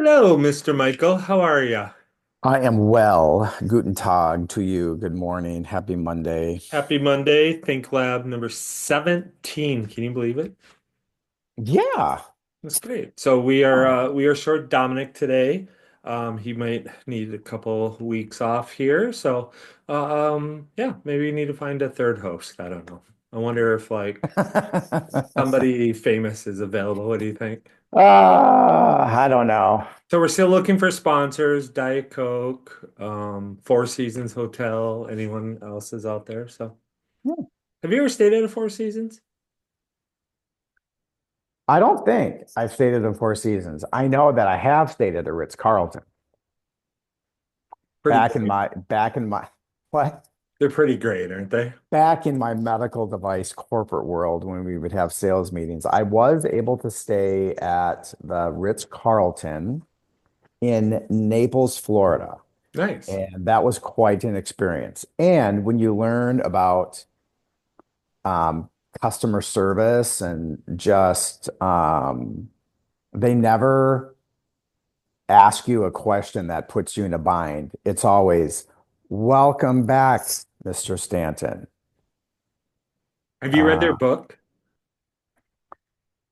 Hello, Mr. Michael. How are you? I am well. Guten Tag to you. Good morning. Happy Monday. Happy Monday. Think Lab number 17. Can you believe it? Yeah. That's great. So we are short Dominic today. He might need a couple weeks off here. So yeah, maybe we need to find a third host. I don't know. I wonder if like somebody famous is available. What do you think? I don't know. So we're still looking for sponsors, Diet Coke, Four Seasons Hotel, anyone else is out there. So have you ever stayed at a Four Seasons? I don't think I've stayed at the Four Seasons. I know that I have stayed at the Ritz-Carlton Pretty great. back in my what? They're pretty great, aren't they? Back in my medical device corporate world when we would have sales meetings. I was able to stay at the Ritz-Carlton in Naples, Florida. Nice. And that was quite an experience. And when you learn about um, customer service and just they never ask you a question that puts you in a bind. It's always, welcome back, Mr. Stanton. Have you read their Uh, book?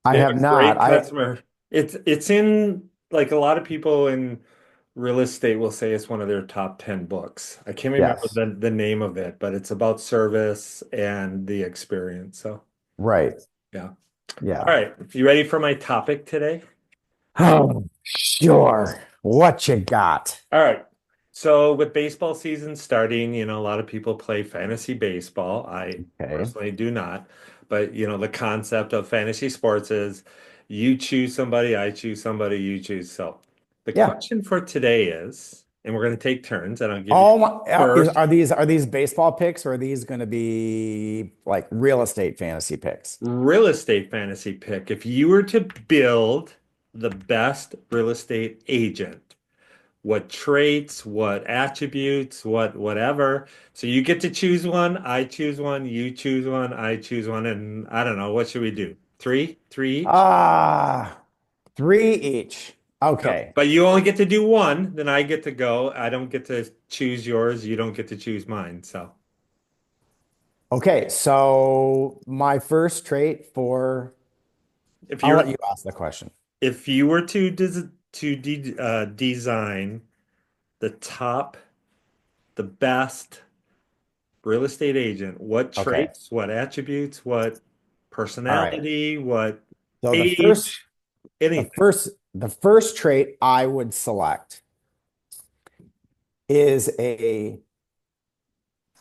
I They have have a not. great customer. It's in like a lot of people in real estate will say it's one of their top 10 books. I can't remember Yes, the name of it, but it's about service and the experience. So right. yeah. All Yeah. right. You ready for my topic today? Oh, sure. What you got? All right. So with baseball season starting, a lot of people play fantasy baseball. I Okay. personally do not. But, the concept of fantasy sports is you choose somebody, I choose somebody, you choose. So the Yeah. question for today is, and we're going to take turns, and I'll give you Oh my, first are these baseball picks or are these going to be like real estate fantasy picks? real estate fantasy pick. If you were to build the best real estate agent, what traits, what attributes, what whatever. So you get to choose one, I choose one, you choose one, I choose one, and I don't know, what should we do? Three? Three each? Ah, three each. Yep. Okay. But you only get to do one, then I get to go. I don't get to choose yours, you don't get to choose mine. So Okay. So my first trait if I'll you're let you ask the question. if you were to design the top, the best real estate agent, what Okay. traits, what attributes, what All right. personality, what So age, the anything. first, the first trait I would select is a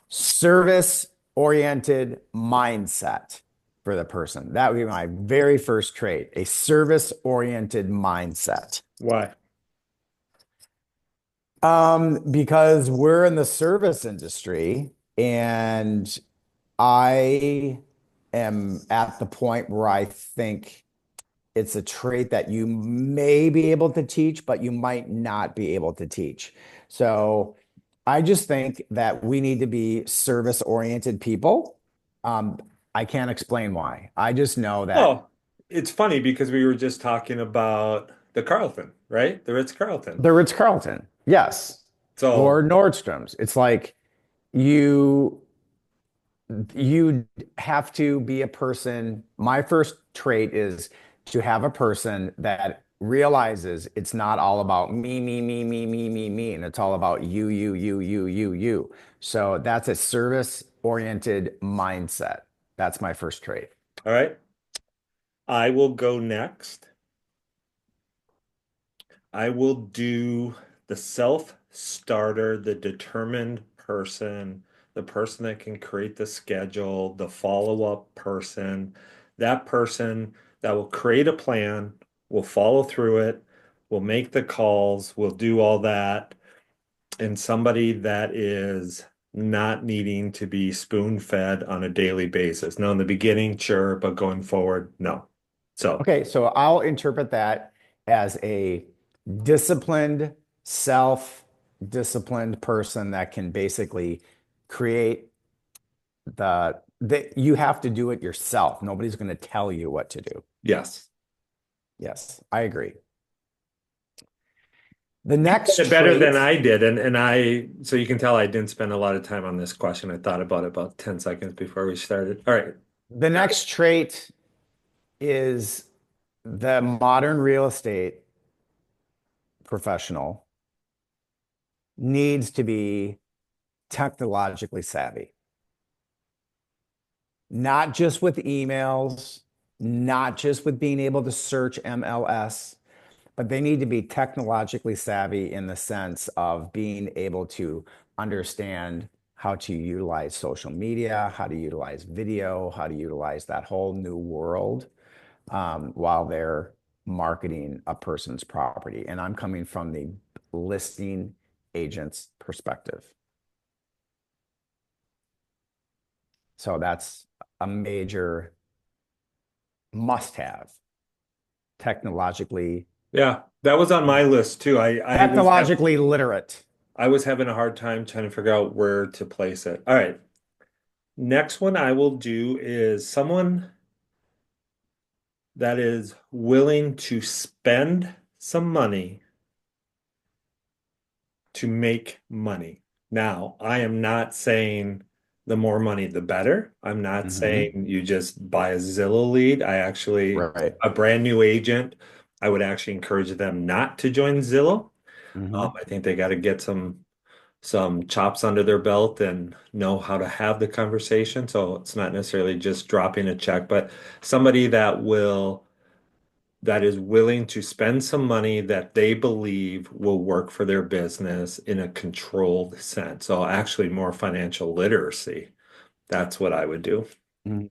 service-oriented mindset for the person. That would be my very first trait, a service-oriented mindset. Why? Because we're in the service industry and I am at the point where I think it's a trait that you may be able to teach, but you might not be able to teach. So I just think that we need to be service-oriented people. Um, I can't explain why. I just know that Well, it's funny because we were just talking about the Carlton, right? The Ritz-Carlton. the Ritz-Carlton, yes, or So, Nordstrom's. It's like you you have to be a person. My first trait is to have a person that realizes it's not all about me, and it's all about you. So that's a service-oriented mindset. That's my first trait. all right, I will go next. I will do the self-starter, the determined person, the person that can create the schedule, the follow-up person, that person that will create a plan, will follow through it, will make the calls, will do all that, and somebody that is not needing to be spoon-fed on a daily basis. Now, in the beginning, sure, but going forward, no. So, Okay, so I'll interpret that as a disciplined, self-disciplined person that can basically create you have to do it yourself. Nobody's going to tell you what to do. yes. Yes, I agree. The You next said it better than trait, I did, and so you can tell I didn't spend a lot of time on this question. I thought about it about 10 seconds before we started. All right. the next trait is the modern real estate professional needs to be technologically savvy, not just with emails, not just with being able to search MLS, but they need to be technologically savvy in the sense of being able to understand how to utilize social media, how to utilize video, how to utilize that whole new world while they're marketing a person's property. And I'm coming from the listing agent's perspective. So that's a major must have technologically Yeah, that was on my list too. technologically literate. I was having a hard time trying to figure out where to place it. All right. Next one I will do is someone that is willing to spend some money to make money. Now, I am not saying the more money, the better. I'm not Hmm. saying you just buy a Zillow lead. I actually, Right. a brand new agent, I would actually encourage them not to join Zillow. Hmm. I think they got to get some chops under their belt and know how to have the conversation. So it's not necessarily just dropping a check, but somebody that is willing to spend some money that they believe will work for their business in a controlled sense. So actually more financial literacy. That's what I would do. Hmm.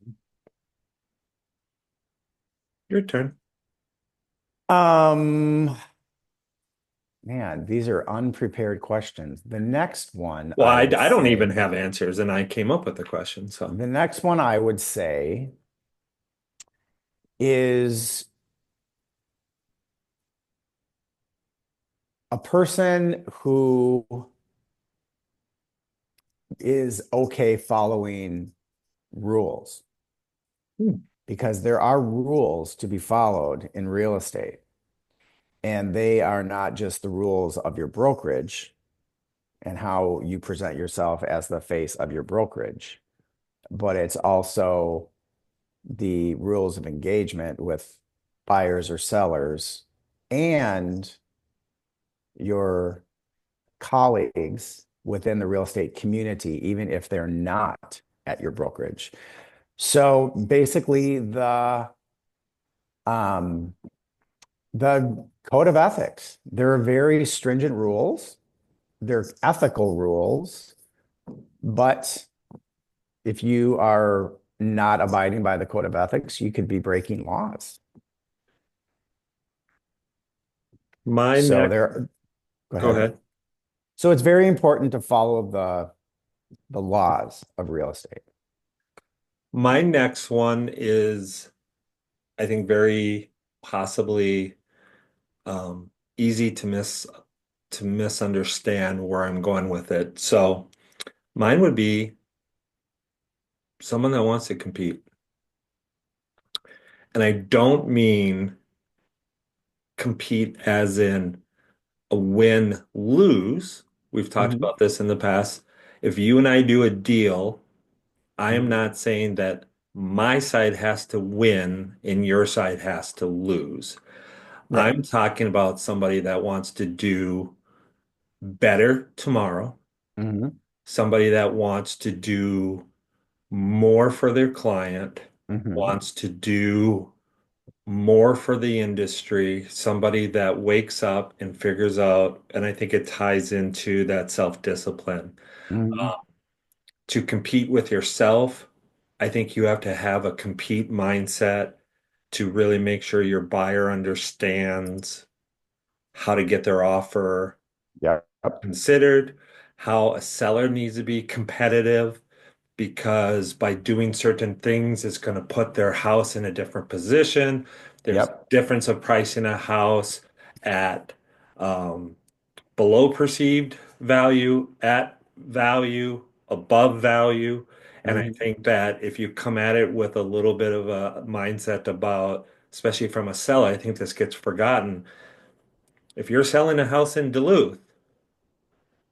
Your turn. Um, Man, these are unprepared questions. Well, I don't even have answers and I came up with the question. So, The next one I would say is a person who is okay following rules hmm, because there are rules to be followed in real estate. And they are not just the rules of your brokerage and how you present yourself as the face of your brokerage, but it's also the rules of engagement with buyers or sellers and your colleagues within the real estate community, even if they're not at your brokerage. So basically, um, the code of ethics, there are very stringent rules, they're ethical rules, but if you are not abiding by the code of ethics, you could be breaking laws. my So next, there, go go ahead. ahead. So it's very important to follow the laws of real estate. My next one is, I think, very possibly easy to misunderstand where I'm going with it. So mine would be someone that wants to compete. And I don't mean compete as in a win-lose. We've talked Mhm. about this in the past. If you and I do a deal, I am Mhm. not saying that my side has to win and your side has to lose. Right. I'm talking about somebody that wants to do better tomorrow, Mhm. somebody that wants to do more for their client, Mhm. wants to do more for the industry, somebody that wakes up and figures out, and I think it ties into that self-discipline. Mhm. Uh, to compete with yourself, I think you have to have a compete mindset to really make sure your buyer understands how to get their offer Yep. considered, how a seller needs to be competitive, because by doing certain things, it's going to put their house in a different position. There's Yep. difference of pricing a house at um, below perceived value, at value, above value. And I Mhm. think that if you come at it with a little bit of a mindset about, especially from a seller, I think this gets forgotten. If you're selling a house in Duluth,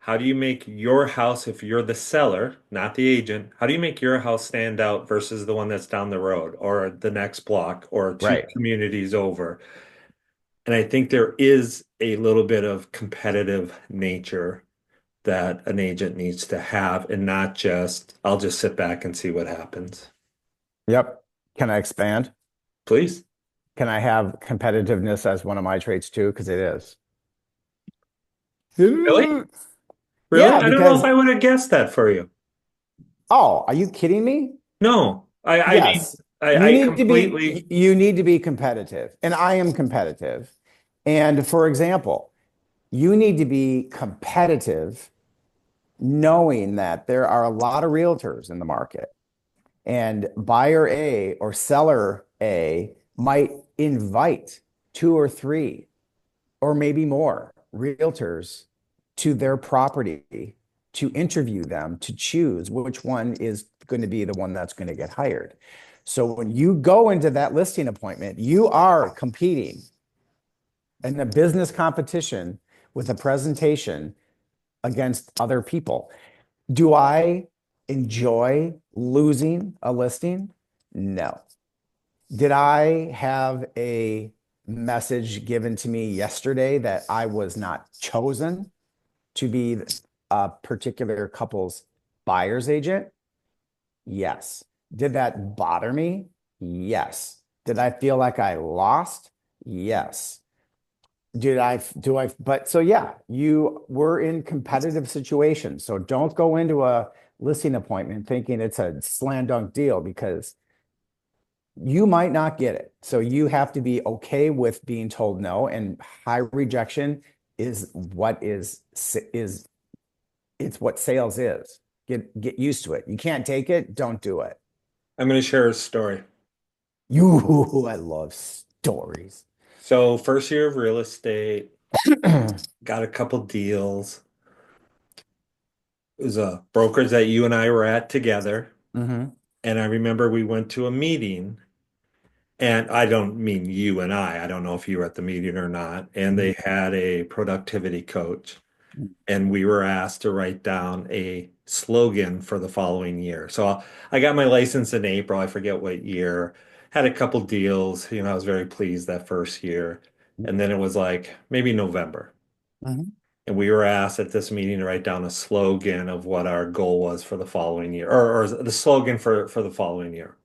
how do you make your house, if you're the seller, not the agent, how do you make your house stand out versus the one that's down the road or the next block or two Right. communities over? And I think there is a little bit of competitive nature that an agent needs to have and not just, I'll just sit back and see what happens. Yep. Can I expand? Please. Can I have competitiveness as one of my traits too? Because it is. Really? Really? Yeah, I don't know if because, I would have guessed that for you. oh, are you kidding me? No, I mean, Yes. You I need to be completely, you need to be competitive. And I am competitive. And for example, you need to be competitive knowing that there are a lot of realtors in the market and buyer A or seller A might invite two or three or maybe more realtors to their property to interview them to choose which one is going to be the one that's going to get hired. So when you go into that listing appointment, you are competing in a business competition with a presentation against other people. Do I enjoy losing a listing? No. Did I have a message given to me yesterday that I was not chosen to be a particular couple's buyer's agent? Yes. Did that bother me? Yes. Did I feel like I lost? Yes. But so yeah, you were in competitive situations. So don't go into a listing appointment thinking it's a slam dunk deal because you might not get it. So you have to be okay with being told no, and high rejection is is it's what sales is. Get used to it. You can't take it, don't do it. I'm going to share a story. You, I love stories. So, first year of real estate, got a couple deals. It was a brokerage that you and I were at together. Hmm. And I remember we went to a meeting, and I don't mean you and I don't know if you were at the meeting or not. And they had a productivity coach, and we were asked to write down a slogan for the following year. So I got my license in April, I forget what year, had a couple deals. I was very pleased that first year. And then it was like maybe November. Hmm. And we were asked at this meeting to write down a slogan of what our goal was for the following year, or the slogan for the following year.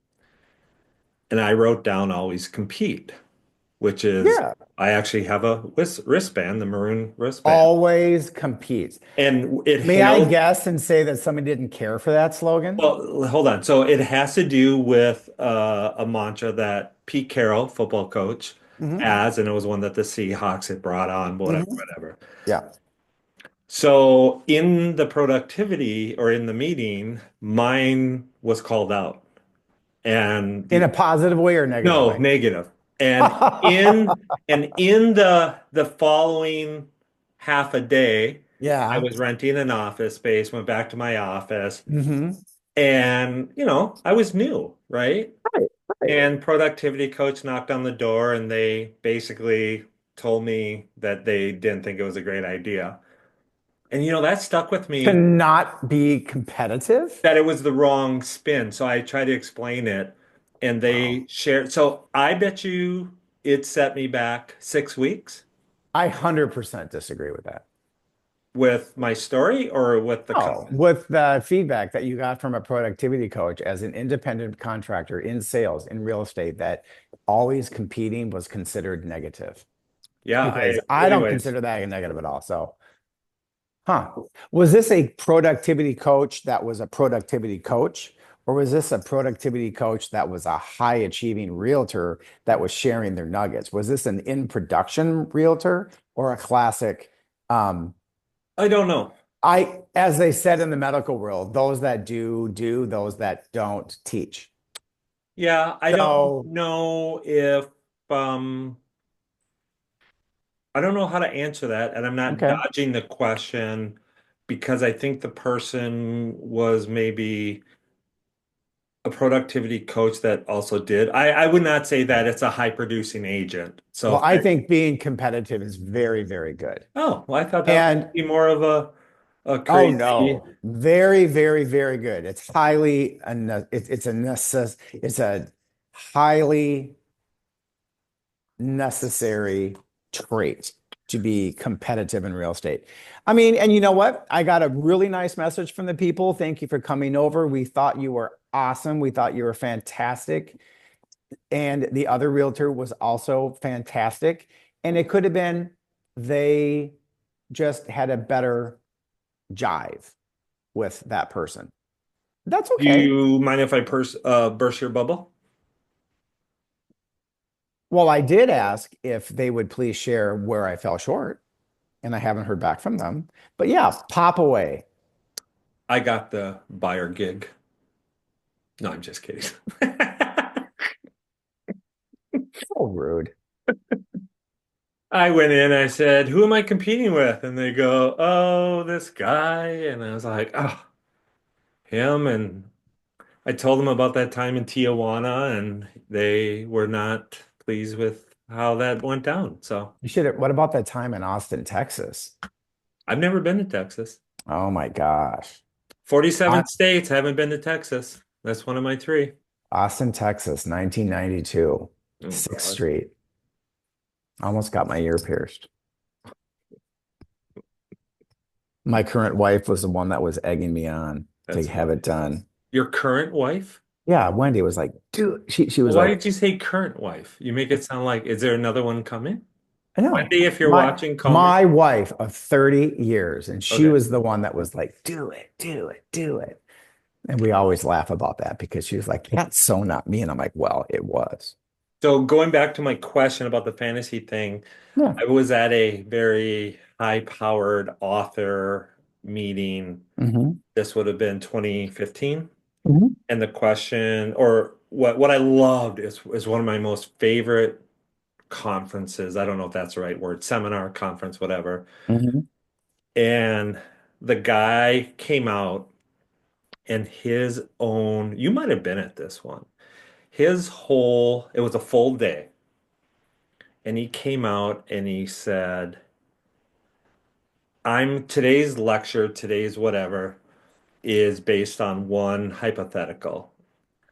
And I wrote down always compete, which is Yeah. I actually have a wristband, the maroon wristband. Always compete. And it May I hailed, guess and say that somebody didn't care for that slogan? well, hold on. So it has to do with a mantra that Pete Carroll, football coach, Hmm. has, and it was one that the Seahawks had brought on, whatever, Hmm. whatever. Yeah. So in the productivity or in the meeting, mine was called out. And In the a positive way or negative no, way? negative. And in the following half a day, I Yeah. was renting an office space, went back to my office, Hmm. and I was new, right? Right, right. And productivity coach knocked on the door and they basically told me that they didn't think it was a great idea. And that stuck with To me, not be competitive? that it was the wrong spin. So I tried to explain it and Wow. they shared. So I bet you it set me back 6 weeks I 100% disagree with that. with my story or with the Oh, comment. with the feedback that you got from a productivity coach as an independent contractor in sales, in real estate, that always competing was considered negative. Yeah. Because I don't Anyways, consider that a negative at all. So, huh. Was this a productivity coach that was a productivity coach? Or was this a productivity coach that was a high achieving realtor that was sharing their nuggets? Was this an in production realtor or a classic? Um, I don't know. as they said in the medical world, those that do, do, those that don't teach. Yeah. I don't So, know if, um, I don't know how to answer that. And I'm not okay. dodging the question because I think the person was maybe a productivity coach that also did. I would not say that it's a high producing agent. So Well, if I I, think being competitive is very, very good. oh, well, I thought that would And be more of a oh crazy. no, very, very, very good. It's highly a it's a it's a highly necessary trait to be competitive in real estate. I mean, and you know what? I got a really nice message from the people. Thank you for coming over. We thought you were awesome. We thought you were fantastic. And the other realtor was also fantastic. And it could have been they just had a better jive with that person. That's Do okay. you mind if I burst your bubble? Well, I did ask if they would please share where I fell short, and I haven't heard back from them. But yeah, pop away. I got the buyer gig. No, I'm just kidding. So rude. I went in, I said, "Who am I competing with?" And they go, "Oh, this guy." And I was like, "Oh, him." And I told them about that time in Tijuana, and they were not pleased with how that went down. So You should have, what about that time in Austin, Texas? I've never been to Texas. Oh my gosh. 47 Au- states, haven't been to Texas. That's one of my three. Austin, Texas, 1992, Oh 6th God, Street. Almost got my ear pierced. My current wife was the one that was egging me on to that's have it funny. done. Your current wife? Yeah, Wendy was like, dude, she was Why like, did you say current wife? You make it sound like, is there another one coming? I know. Wendy, if you're My watching, call me. my wife of 30 years, and she Okay. was the one that was like, do it, do it, do it. And we always laugh about that because she was like, that's so not me. And I'm like, well, it was. So going back to my question about the fantasy thing, Yeah. I was at a very high-powered author meeting. Hmm. This would have been 2015. Hmm. And the question, or what I loved is one of my most favorite conferences. I don't know if that's the right word, seminar, conference, whatever. Hmm. And the guy came out and his own, you might have been at this one. It was a full day. And he came out and he said, I'm today's lecture, today's whatever, is based on one hypothetical.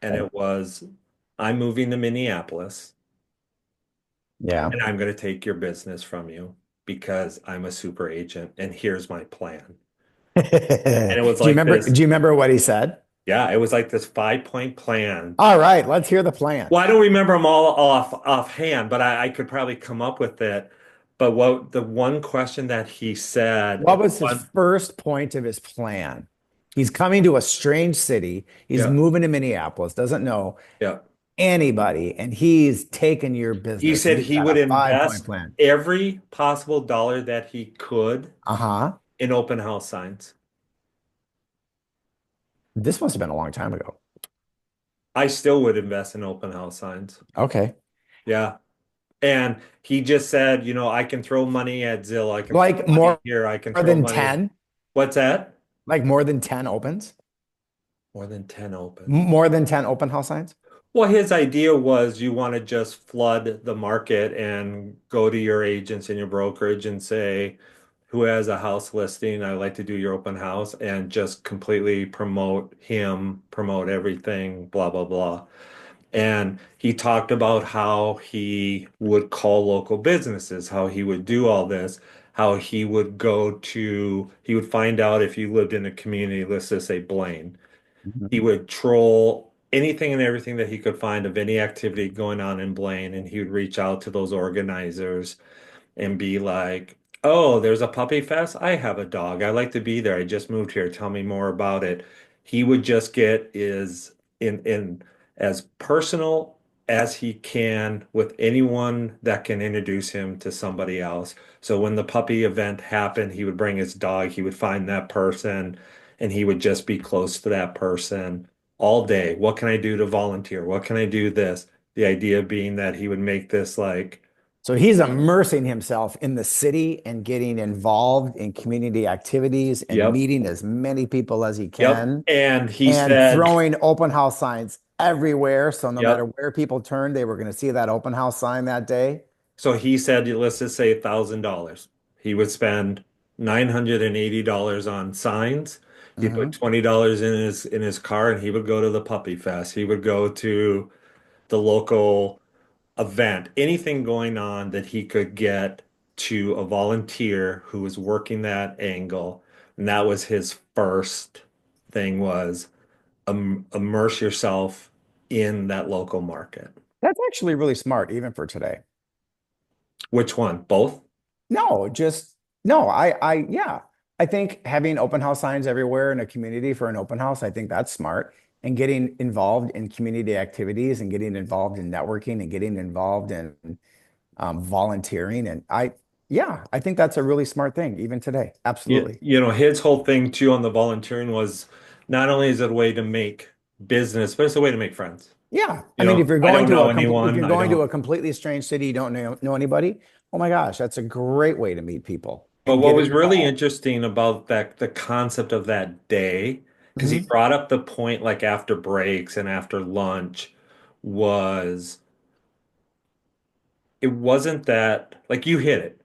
And Okay. it was, I'm moving to Minneapolis Yeah. and I'm going to take your business from you because I'm a super agent and here's my plan. And it was like Do this, you remember what he said? yeah, it was like this 5 point plan. All right, let's hear the plan. Well, I don't remember them all offhand, but I could probably come up with it. But what the one question that he said, What was his one, first point of his plan? He's coming to a strange city. He's yeah, moving to Minneapolis, doesn't know yeah. anybody, and he's taking your He business. And said he's he got would a 5 point invest plan. every possible dollar that he could Uh-huh. in open house signs. This must have been a long time ago. I still would invest in open house signs. Okay. Yeah. And he just said, I can throw money at Zillow. I can throw Like money here. I can throw than money. 10, What's that? like more than 10 opens, More than 10 opens. more than 10 open house signs. Well, his idea was you want to just flood the market and go to your agents and your brokerage and say, who has a house listing? I'd like to do your open house and just completely promote him, promote everything, blah, blah, blah. And he talked about how he would call local businesses, how he would do all this, how he would find out if you lived in a community, let's just say Blaine. He Mhm. would troll anything and everything that he could find of any activity going on in Blaine, and he would reach out to those organizers and be like, "Oh, there's a puppy fest. I have a dog. I like to be there. I just moved here. Tell me more about it." He would just get is in as personal as he can with anyone that can introduce him to somebody else. So when the puppy event happened, he would bring his dog, he would find that person, and he would just be close to that person all day. What can I do to volunteer? What can I do this? The idea being that he would make this like So he's immersing himself in the city and getting involved in community activities and Yep. meeting as many people as he Yep. can And he and said, throwing open house signs everywhere. So no matter yep. where people turned, they were going to see that open house sign that day. So he said, let's just say $1,000. He would spend $980 on signs. He put Hmm. $20 in his car and he would go to the puppy fest. He would go to the local event, anything going on that he could get to a volunteer who was working that angle. And that was his first thing was immerse yourself in that local market. That's actually really smart, even for today. Which one? Both? No, just no. Yeah. I think having open house signs everywhere in a community for an open house, I think that's smart. And getting involved in community activities and getting involved in networking and getting involved in volunteering. Yeah, I think that's a really smart thing, even today. Absolutely. His whole thing too on the volunteering was not only is it a way to make business, but it's a way to make friends. Yeah. I mean, I don't know anyone. if you're I going to don't. a completely strange city, you don't know anybody. Oh my gosh, that's a great way to meet people But and what get was really involved. interesting about that, the concept of that day, because he Hmm. brought up the point like after breaks and after lunch, was it wasn't that like you hit it.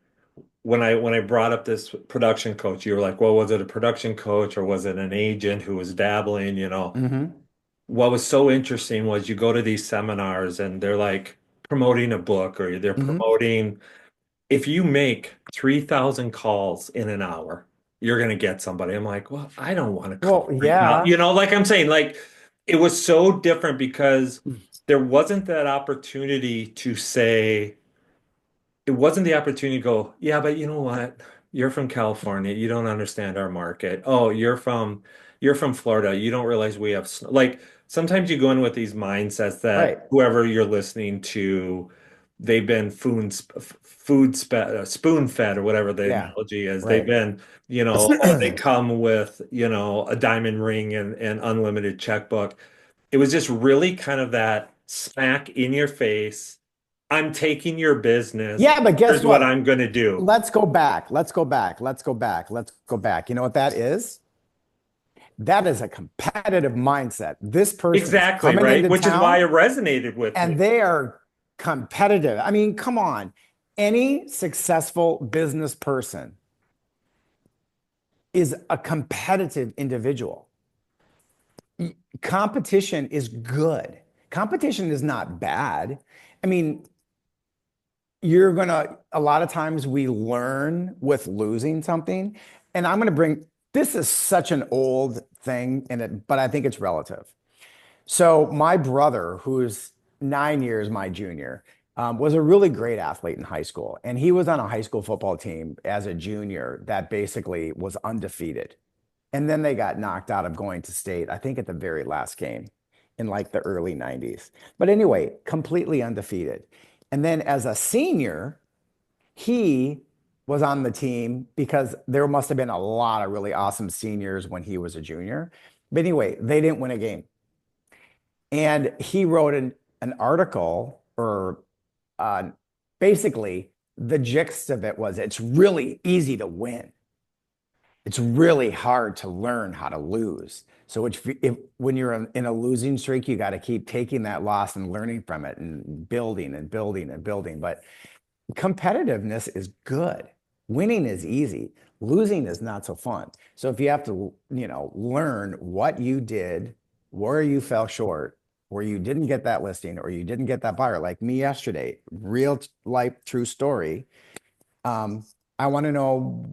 When I brought up this production coach, you were like, well, was it a production coach or was it an agent who was dabbling, Hmm. What was so interesting was you go to these seminars and they're like promoting a book or they're Hmm. promoting if you make 3,000 calls in an hour, you're going to get somebody. I'm like, well, I don't want to call Well, 3,000. yeah. Like I'm saying, like it was so different because there wasn't that opportunity to say, it wasn't the opportunity to go, yeah, but you know what? You're from California. You don't understand our market. Oh, you're from Florida. You don't realize we have snow. Like sometimes you go in with these mindsets that Right. whoever you're listening to, they've been spoon fed or whatever the Yeah. analogy is. They've Right. been, or they come with, a diamond ring and unlimited checkbook. It was just really kind of that smack in your face. I'm taking your business. Yeah, but guess Here's what what? I'm going to do. Let's go back. Let's go back. Let's go back. Let's go back. You know what that is? That is a competitive mindset. This person is Exactly, coming right? into Which is why town it resonated with me. and they are competitive. I mean, come on. Any successful business person is a competitive individual. Competition is good. Competition is not bad. I mean, a lot of times we learn with losing something. And this is such an old thing, but I think it's relative. So my brother, who's 9 years my junior, was a really great athlete in high school. And he was on a high school football team as a junior that basically was undefeated. And then they got knocked out of going to state, I think at the very last game in like the early 90s. But anyway, completely undefeated. And then as a senior, he was on the team because there must have been a lot of really awesome seniors when he was a junior. But anyway, they didn't win a game. And he wrote an article, or uh, basically the gist of it was it's really easy to win. It's really hard to learn how to lose. So when you're in a losing streak, you got to keep taking that loss and learning from it and building and building and building. But competitiveness is good. Winning is easy. Losing is not so fun. So if you have to, learn what you did, where you fell short, where you didn't get that listing or you didn't get that buyer, like me yesterday, real life true story. Um, I want to know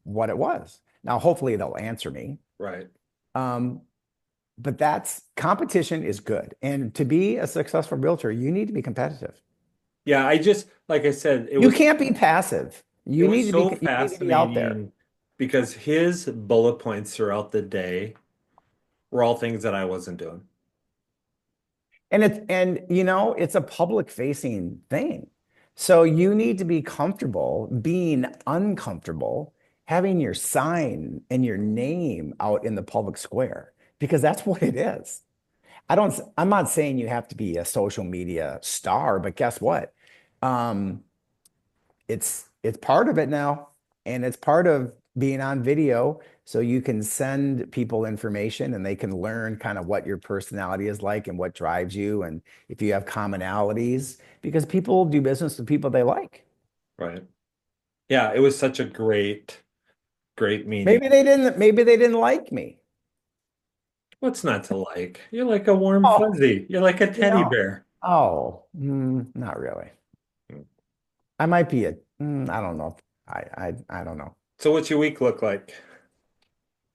what it was. Now, hopefully they'll answer me. Right. Um, but that's competition is good. And to be a successful realtor, you need to be competitive. Yeah, like I said, You can't be passive. it was so You need to be out there. fascinating because his bullet points throughout the day were all things that I wasn't doing. It's a public facing thing. So you need to be comfortable being uncomfortable, having your sign and your name out in the public square because that's what it is. I'm not saying you have to be a social media star, but guess what? Um, it's part of it now, and it's part of being on video. So you can send people information and they can learn kind of what your personality is like and what drives you, and if you have commonalities, because people do business with people they like. Right. Yeah, it was such a great meeting. Maybe they didn't like me. What's not to like? You're like a warm Oh, fuzzy. You're like a you teddy know, bear. not really. I might be I don't know. I don't know. So what's your week look like?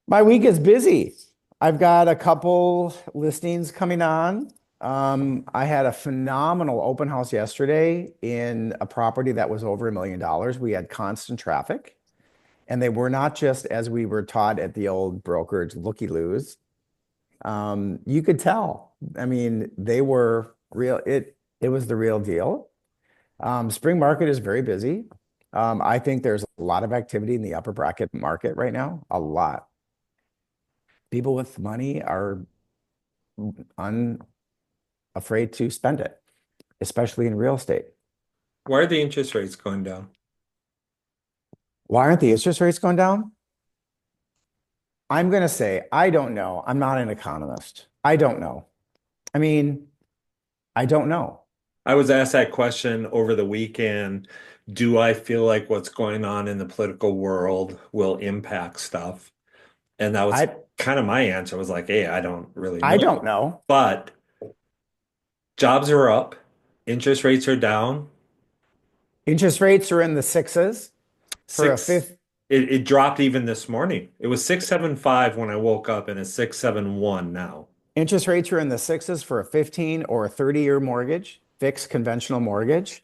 My week is busy. I've got a couple listings coming on. I had a phenomenal open house yesterday in a property that was over $1 million. We had constant traffic, and they were not just as we were taught at the old brokerage looky-loos. You could tell. I mean, they were real. It was the real deal. Spring market is very busy. I think there's a lot of activity in the upper bracket market right now. A lot. People with money are unafraid to spend it, especially in real estate. Why are the interest rates going down? Why aren't the interest rates going down? I'm going to say, I don't know. I'm not an economist. I don't know. I mean, I don't know. I was asked that question over the weekend. Do I feel like what's going on in the political world will impact stuff? And that was I kind of my answer was like, hey, I don't really I know. don't know. But jobs are up, interest rates are down. Interest rates are in the sixes for a Six, fifth. it dropped even this morning. It was 6.75 when I woke up and it's 6.71 now. Interest rates are in the sixes for a 15 or a 30-year mortgage, fixed conventional mortgage.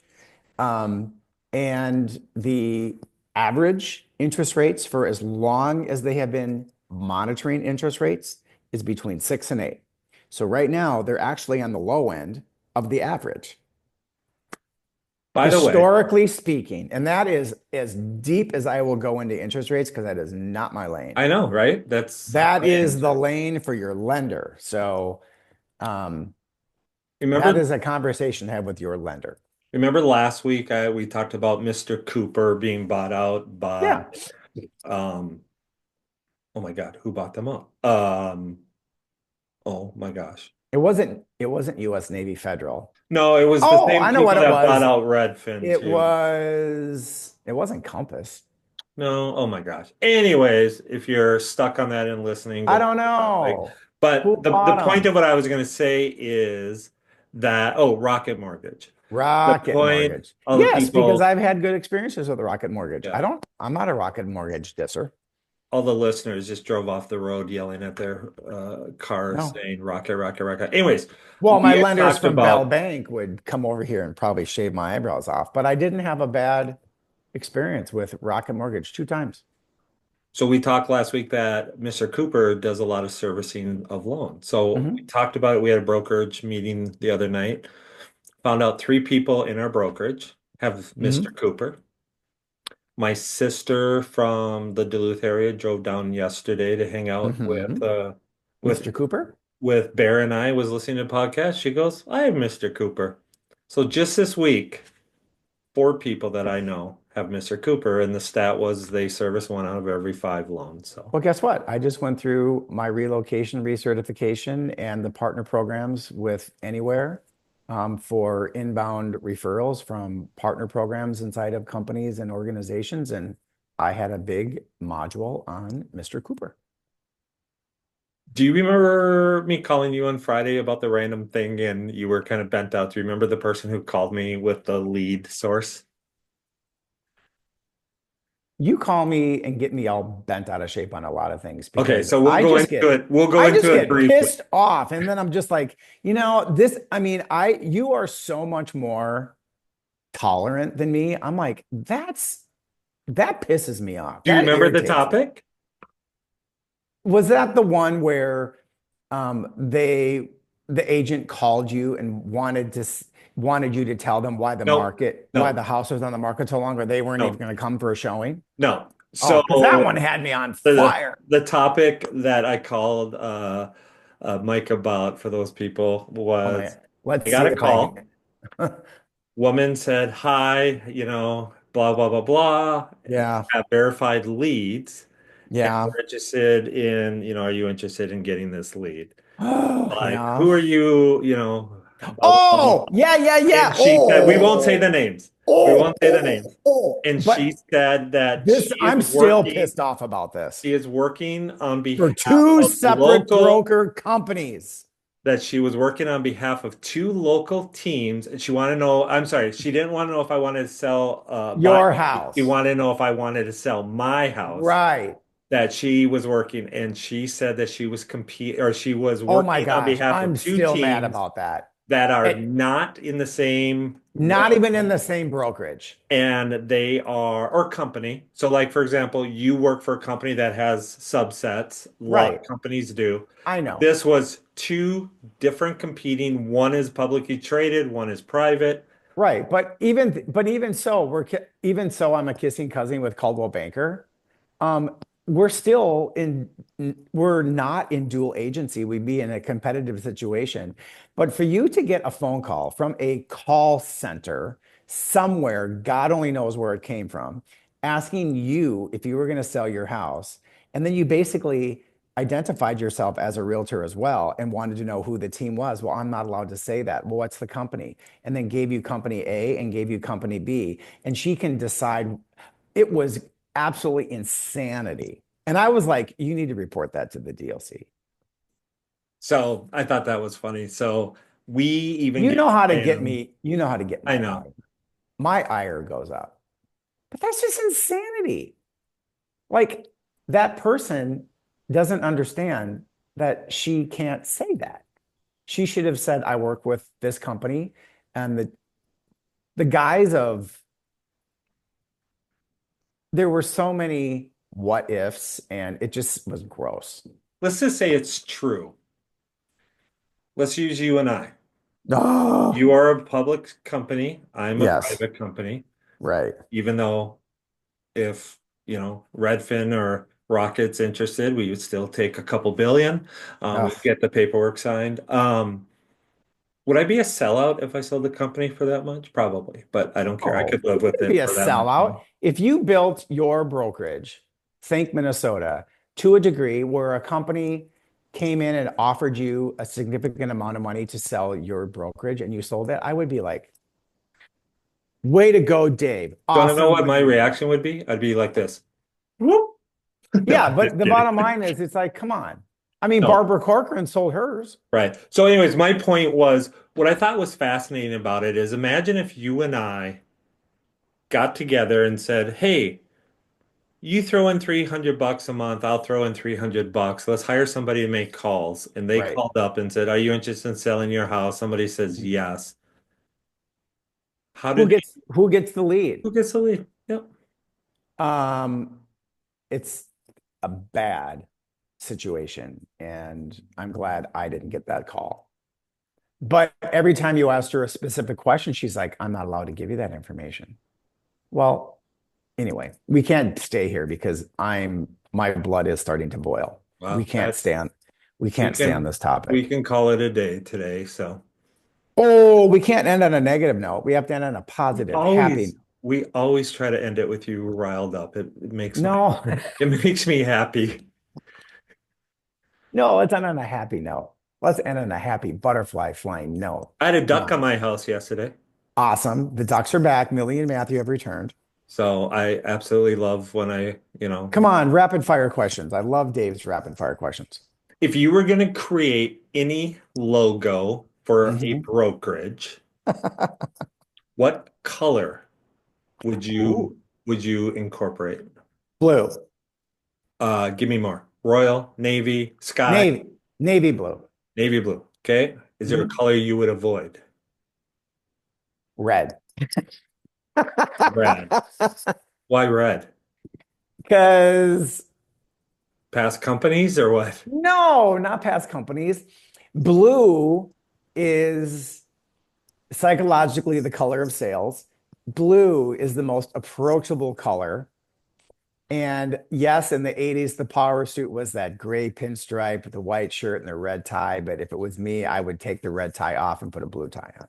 Um, and the average interest rates for as long as they have been monitoring interest rates is between 6 and 8. So right now, they're actually on the low end of the average, By the way, historically speaking. And that is as deep as I will go into interest rates because that is not my lane. I know, right? That's That my is the answer. lane for your lender. So um, that Remember, is a conversation to have with your lender. remember last week we talked about Mr. Cooper being bought out by Yeah. um oh my God, who bought them up? Oh my gosh. It wasn't US Navy Federal. No, it was the Oh, same I know what people it that bought was. out Redfin too. It wasn't Compass. No, oh my gosh. Anyways, if you're stuck on that and listening, I go don't back. Like, know. Who but the bought point of them? what I was going to say is that, oh, Rocket Mortgage. The Rocket point Mortgage. of the Yes, because people, I've had good experiences with the Rocket Mortgage. yeah, I'm not a Rocket Mortgage disser. all the listeners just drove off the road yelling at their cars No. saying Rocket, Rocket, Rocket. Anyways, Well, my we had lenders talked from Bell about, Bank would come over here and probably shave my eyebrows off, but I didn't have a bad experience with Rocket Mortgage 2 times. so we talked last week that Mr. Cooper does a lot of servicing of loans. So we Hmm. talked about it. We had a brokerage meeting the other night. Found out three people in our brokerage have Mr. Hmm. Cooper. My sister from the Duluth area drove down yesterday to hang out Hmm. with Mr. Cooper? Bear and I was listening to a podcast. She goes, I have Mr. Cooper. So just this week, four people that I know have Mr. Cooper, and the stat was they service one out of every five loans. So Well, guess what? I just went through my relocation recertification and the partner programs with Anywhere for inbound referrals from partner programs inside of companies and organizations. And I had a big module on Mr. Cooper. do you remember me calling you on Friday about the random thing and you were kind of bent out? Do you remember the person who called me with the lead source? You call me and get me all bent out of shape on a lot of things Okay, because so we'll go into it. We'll go I just into it get briefly. pissed off. And then I'm just like, I mean, you are so much more tolerant than me. I'm like, that pisses me off. Do you That remember the irritates me. topic? Was that the one where the agent called you and wanted you to tell them No, why no, the house was on the market so long, or they weren't even no, going to come for a showing? no. Oh, So because that one had me on the fire. the topic that I called Mike about for those people Oh my, was I let's got see a if I call. can. Woman said, "Hi, blah, blah, blah, blah. Yeah. Have verified leads. And Yeah. we're interested in, are you interested in getting this lead? Like, Yeah. who are you, blah, blah, blah, blah. Oh, yeah, yeah, And yeah. she said, we won't say Oh, the names. We won't oh, say the oh, names. oh. And she But said that this, I'm still pissed off about this she is working on for behalf two of separate local, broker companies. that she was working on behalf of two local teams. And she wanted to know, I'm sorry, she didn't want to know if I wanted to sell, buy, Your she house. wanted to know if I wanted to sell my house Right. that she was working. And she said that she was Oh my working on gosh. behalf of I'm two still mad teams about that. that are It, not in the same not even in realm the same brokerage. and they are, or company. So, like, for example, you work for a company that has subsets. A lot of Right. companies do. I know. This was two different competing. One is publicly traded, one is private. Right. But even so, even so, I'm a kissing cousin with Coldwell Banker. We're still in, we're not in dual agency. We'd be in a competitive situation. But for you to get a phone call from a call center somewhere, God only knows where it came from, asking you if you were going to sell your house, and then you basically identified yourself as a realtor as well and wanted to know who the team was. Well, I'm not allowed to say that. Well, what's the company? And then gave you company A and gave you company B. And she can decide. It was absolutely insanity. And I was like, you need to report that to the DLC. So I thought that was funny. So we even You get know how to get spam. me, you know how to get I my know. eye. My ire goes up. But that's just insanity. Like that person doesn't understand that she can't say that. She should have said, I work with this company. And the guise of there were so many what ifs, and it just was gross. Let's just say it's true. Let's use you and I. Oh, You are a public company. I'm a yes, private company, right. even though if Redfin or Rocket's interested, we would still take a couple billion. We'd Ugh. get the paperwork signed. Would I be a sellout if I sold the company for that much? Probably, but I don't care. I Oh, could live you with could be it a for that much sellout. money. If you built your brokerage, think Minnesota, to a degree where a company came in and offered you a significant amount of money to sell your brokerage and you sold it, I would be like, way to go, Dave. Do you want to know Awesome what my win. reaction would be? I'd be like this. Whoop. No, Yeah, I'm but just the kidding. bottom line is it's like, come on. I mean, No, Barbara Corcoran sold hers. right. So, anyways, my point was what I thought was fascinating about it is imagine if you and I got together and said, "Hey, you throw in 300 bucks a month, I'll throw in 300 bucks. Let's hire somebody to make calls." And they Right. called up and said, "Are you interested in selling your house?" Somebody says Mhm. yes. How do they, Who gets the lead? who gets the lead? Yep. Um, it's a bad situation, and I'm glad I didn't get that call. But every time you asked her a specific question, she's like, I'm not allowed to give you that information. Well, anyway, we can't stay here because my blood is starting to boil. We Well, can't stand we we can't stay on can this we topic. can call it a day today. So Oh, we can't end on a negative note. We have to end on a positive, happy always note. we always try to end it with you riled up. It makes No, it makes me happy. no, let's end on a happy note. Let's end on a happy butterfly flying note. I had a Come duck on. on my house yesterday. Awesome. The Ducks are back. Millie and Matthew have returned. So I absolutely love when Come on, rapid fire questions. I love Dave's rapid fire questions. if you were going to create any logo for a Mhm. brokerage, what color would Ooh, you incorporate? blue, Give me more. Royal, navy, sky, navy blue, navy blue. Okay. Is there a Mhm. color you would avoid? Red. Red. Why red? Because Past companies or what? no, not past companies. Blue is psychologically the color of sales. Blue is the most approachable color. And yes, in the 80s, the power suit was that gray pinstripe, the white shirt, and the red tie. But if it was me, I would take the red tie off and put a blue tie on.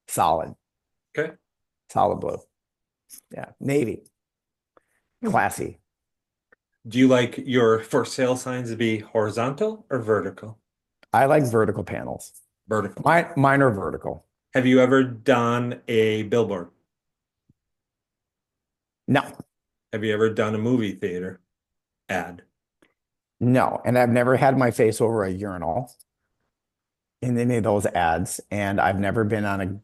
Solid, Okay. solid blue. Yeah, Navy, classy. Do you like your for sale signs to be horizontal or vertical? I like vertical panels. Vertical. Mine are vertical. Have you ever done a billboard? No, Have you ever done a movie theater ad? no. And I've never had my face over a urinal in any of those ads. And I've never been on a Bus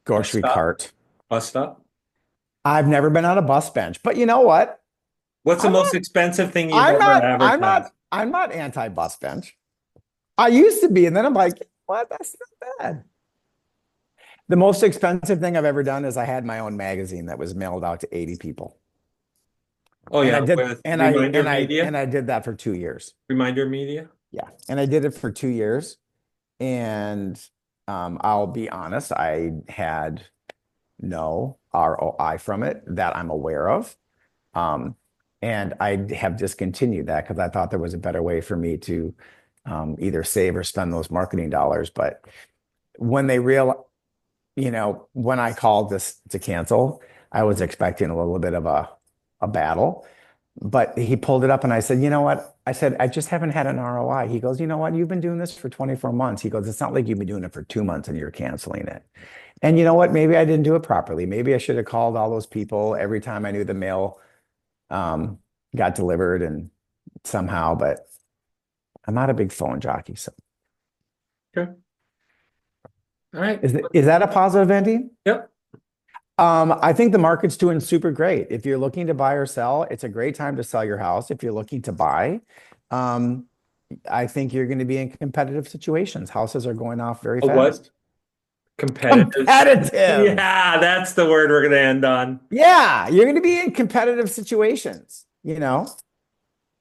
grocery stop? cart. Bus stop? I've never been on a bus bench. But you know what? What's the I'm most not, expensive thing you've I'm ever not, I'm advertised? not, I'm not anti-bus bench. I used to be, and then I'm like, what? That's not bad. The most expensive thing I've ever done is I had my own magazine that was mailed out to 80 people. Oh And I yeah, did with Reminder and Media. I did that for 2 years. Reminder Media. Yeah. And I did it for 2 years. And I'll be honest, I had no ROI from it that I'm aware of. Um, and I have discontinued that because I thought there was a better way for me to either save or spend those marketing dollars. But when they real, when I called this to cancel, I was expecting a little bit of a battle. But he pulled it up and I said, you know what? I said, I just haven't had an ROI. He goes, you know what? You've been doing this for 24 months. He goes, it's not like you've been doing it for 2 months and you're canceling it. And you know what? Maybe I didn't do it properly. Maybe I should have called all those people every time I knew the mail um, got delivered and somehow, but I'm not a big phone jockey. So Okay. All right. is that a positive ending? Yep. I think the market's doing super great. If you're looking to buy or sell, it's a great time to sell your house. If you're looking to buy, um, I think you're going to be in competitive situations. Houses are going off very A what? fast. Competitive. Competitive. Yeah, that's the word we're gonna end on. Yeah, you're going to be in competitive situations.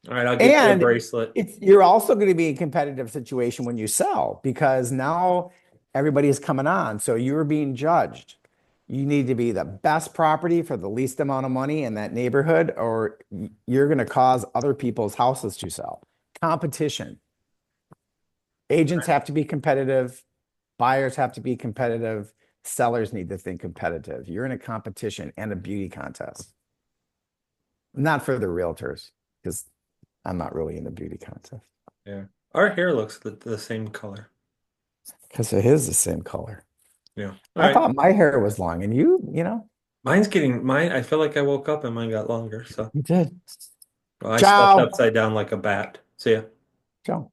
All right, I'll get you a And bracelet. you're also going to be in a competitive situation when you sell because now everybody is coming on. So you're being judged. You need to be the best property for the least amount of money in that neighborhood, or you're going to cause other people's houses to sell. Competition. Agents have to be competitive. Buyers have to be competitive. Sellers need to think competitive. You're in a competition and a beauty contest. Not for the realtors, because I'm not really in the beauty contest. Yeah. Our hair looks the same color. Because it is the same color. Yeah. All I right. thought my hair was long, and Mine's getting mine. I feel like I woke up and mine got longer. So you did. well, I slept Ciao. upside down like a bat. See ya. Ciao.